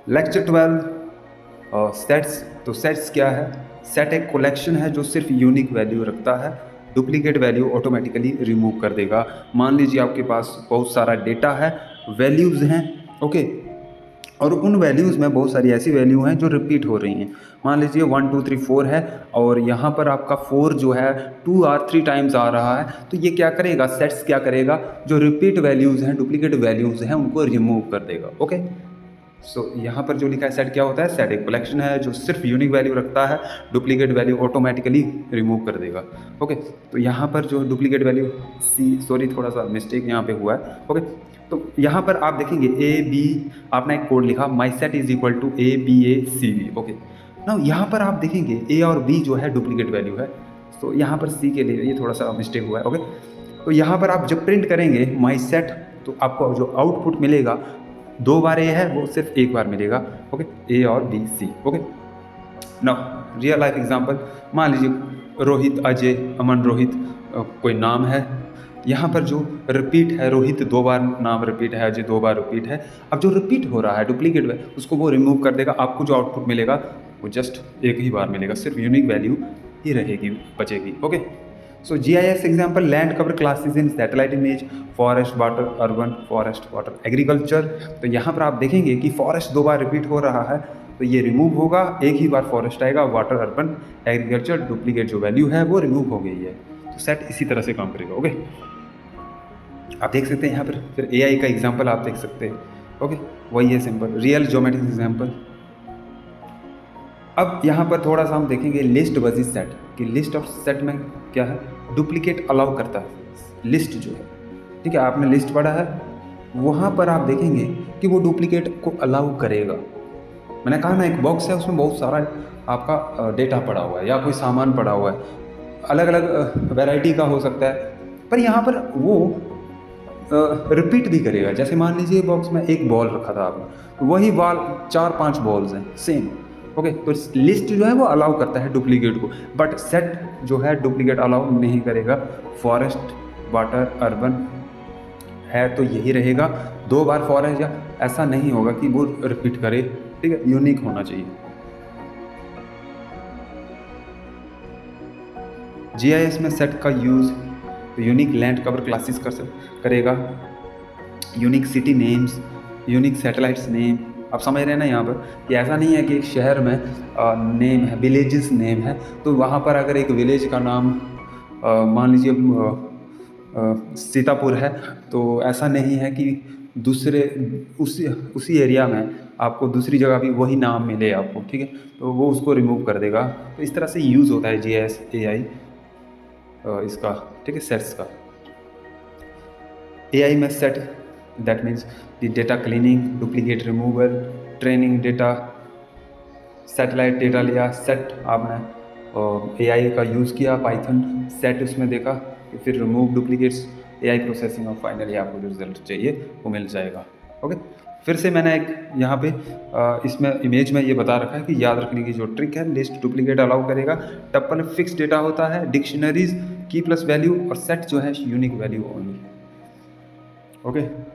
Lecture 12 sets. तो sets क्या है? सेट एक कलेक्शन है जो सिर्फ यूनिक वैल्यू रखता है, डुप्लीकेट वैल्यू ऑटोमेटिकली रिमूव कर देगा। मान लीजिए आपके पास बहुत सारा डेटा है, वैल्यूज़ हैं, ओके, और उन वैल्यूज़ में बहुत सारी ऐसी वैल्यू हैं जो रिपीट हो रही हैं। मान लीजिए 1 2 3 4 है और यहाँ पर आपका 4 जो है 2 और 3 टाइम्स आ रहा है, तो ये क्या करेगा? सेट्स क्या करेगा? जो रिपीट वैल्यूज़ हैं, डुप्लीकेट वैल्यूज़ हैं, उनको रिमूव कर देगा। ओके, सो यहाँ पर जो लिखा है सेट क्या होता है? सेट एक कलेक्शन है जो सिर्फ यूनिक वैल्यू रखता है, डुप्लीकेट वैल्यू ऑटोमेटिकली रिमूव कर देगा। ओके, तो यहाँ पर जो डुप्लीकेट वैल्यू सॉरी थोड़ा सा मिस्टेक यहाँ पे हुआ है। ओके, तो यहाँ पर आप देखेंगे ए बी, आपने एक कोड लिखा my set is equal to A B A C B. Okay, ना यहाँ पर आप देखेंगे ए और बी जो है डुप्लीकेट वैल्यू है, तो यहाँ पर सी के लिए ये थोड़ा सा मिस्टेक हुआ है। ओके, तो यहाँ पर आप जब प्रिंट करेंगे माई सेट, तो आपको जो आउटपुट मिलेगा 2 बार ए है वो सिर्फ 1 बार मिलेगा। ओके, ए और B C. Okay, now real life example, मान लीजिए रोहित, अजय, अमन, रोहित कोई नाम है। यहाँ पर जो रिपीट है, रोहित 2 बार नाम रिपीट है, अजय 2 बार रिपीट है। अब जो रिपीट हो रहा है डुप्लीकेट है उसको वो रिमूव कर देगा। आपको जो आउटपुट मिलेगा वो जस्ट 1 ही बार मिलेगा, सिर्फ यूनिक वैल्यू ही रहेगी, बचेगी। Okay, so GIS example, land cover classes in satellite image, forest, water, urban, forest, water, agriculture. तो यहाँ पर आप देखेंगे कि फॉरेस्ट 2 बार रिपीट हो रहा है, तो ये रिमूव होगा, 1 ही बार फॉरेस्ट आएगा, वाटर, अर्बन, एग्रीकल्चर, डुप्लीकेट जो वैल्यू है वो रिमूव हो गई है। तो सेट इसी तरह से काम करेगा। ओके, आप देख सकते हैं यहाँ पर फिर AI का एग्जाम्पल आप देख सकते हैं। ओके, वही है सिंपल रियल ज्योमेट्रिक एग्जाम्पल। अब यहाँ पर थोड़ा सा हम देखेंगे लिस्ट वर्सेस सेट कि लिस्ट ऑफ सेट में क्या है? डुप्लीकेट अलाउ करता है लिस्ट जो है, ठीक है, आपने लिस्ट पढ़ा है, वहाँ पर आप देखेंगे कि वो डुप्लीकेट को अलाउ करेगा। मैंने कहा ना, एक बॉक्स है उसमें बहुत सारा आपका डेटा पड़ा हुआ है या कोई सामान पड़ा हुआ है, अलग अलग वैरायटी का हो सकता है, पर यहाँ पर वो रिपीट भी करेगा। जैसे मान लीजिए बॉक्स में एक बॉल रखा था आपने, तो वही बॉल 4-5 बॉल्स हैं सेम। ओके, तो लिस्ट जो है वो अलाउ करता है डुप्लीकेट को, बट सेट जो है डुप्लीकेट अलाउ नहीं करेगा। फॉरेस्ट, वाटर, अर्बन है तो यही रहेगा, 2 बार फॉरेस्ट या ऐसा नहीं होगा कि वो रिपीट करे, ठीक है, यूनिक होना चाहिए। GIS में सेट का use unique land cover classes करेगा, unique city names, unique satellites name. आप समझ रहे हैं ना यहाँ पर कि ऐसा नहीं है कि एक शहर में नेम है, विलेजेस नेम है, तो वहाँ पर अगर एक विलेज का नाम मान लीजिए सीतापुर है, तो ऐसा नहीं है कि दूसरे उसी एरिया में आपको दूसरी जगह भी वही नाम मिले आपको, ठीक है, तो वो उसको रिमूव कर देगा। तो इस तरह से यूज़ होता है GIS AI इसका, ठीक है, सेट्स का। AI में set that means the data cleaning, duplicate removal, training data, satellite data लिया, सेट आपने AI का यूज़ किया, पाइथन सेट उसमें देखा, फिर रिमूव डुप्लीकेट्स, AI प्रोसेसिंग, और फाइनली आपको जो रिजल्ट चाहिए वो मिल जाएगा। ओके, फिर से मैंने एक यहाँ पे इसमें इमेज में ये बता रखा है कि याद रखने की जो ट्रिक है, लिस्ट डुप्लीकेट अलाउ करेगा, टप्पल फिक्स डेटा होता है, डिक्शनरीज की प्लस वैल्यू, और सेट जो है यूनिक वैल्यू ओनली। ओके,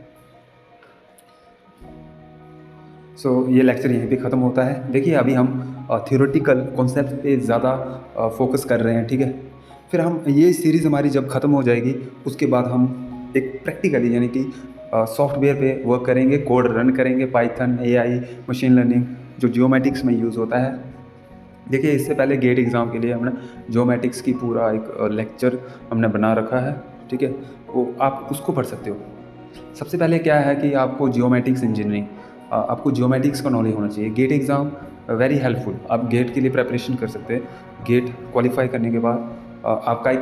सो ये लेक्चर यहीं पे ख़त्म होता है। देखिए अभी हम थ्योरेटिकल कॉन्सेप्ट पे ज़्यादा फोकस कर रहे हैं, ठीक है, फिर हम ये सीरीज़ हमारी जब ख़त्म हो जाएगी उसके बाद हम एक प्रैक्टिकली यानी कि सॉफ्टवेयर पे वर्क करेंगे, कोड रन करेंगे, पाइथन, AI, मशीन लर्निंग जो जियोमेटिक्स में यूज़ होता है। देखिए इससे पहले गेट एग्ज़ाम के लिए हमने जियोमेटिक्स की पूरा एक लेक्चर हमने बना रखा है, ठीक है, वो आप उसको पढ़ सकते हो। सबसे पहले क्या है कि आपको जियोमेटिक्स इंजीनियरिंग, आपको जियोमेटिक्स का नॉलेज होना चाहिए। गेट एग्ज़ाम वेरी हेल्पफुल, आप गेट के लिए प्रेपरेशन कर सकते हैं। गेट क्वालिफाई करने के बाद आपका एक,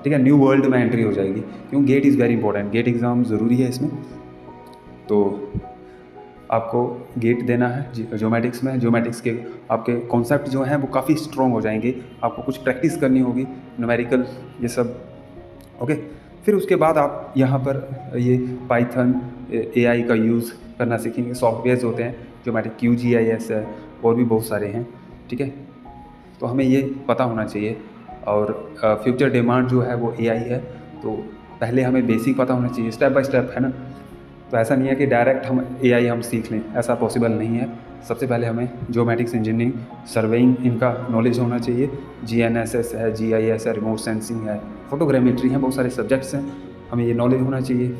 ठीक है, न्यू वर्ल्ड में एंट्री हो जाएगी, क्यों GATE is very important, GATE exam ज़रूरी है इसमें। तो आपको गेट देना है जियोमेटिक्स में, जियोमेटिक्स के आपके कॉन्सेप्ट जो हैं वो काफ़ी स्ट्रॉन्ग हो जाएंगे, आपको कुछ प्रैक्टिस करनी होगी, न्यूमेरिकल ये सब। ओके, फिर उसके बाद आप यहाँ पर ये पाइथन, AI का यूज़ करना सीखेंगे। सॉफ्टवेयर्स होते हैं जियोमेटिक, QGIS है, और भी बहुत सारे हैं, ठीक है, तो हमें ये पता होना चाहिए। और फ्यूचर डिमांड जो है वो AI है, तो पहले हमें बेसिक पता होना चाहिए, स्टेप बाय स्टेप, है ना। तो ऐसा नहीं है कि डायरेक्ट हम एआई हम सीख लें, ऐसा पॉसिबल नहीं है। सबसे पहले हमें ज्योमेटिक्स इंजीनियरिंग, सर्वेइंग इनका नॉलेज होना चाहिए। जीएनएसएस है, जीआईएस है, रिमोट सेंसिंग है, फोटोग्रामेट्री है, बहुत सारे सब्जेक्ट्स हैं, हमें ये नॉलेज होना चाहिए।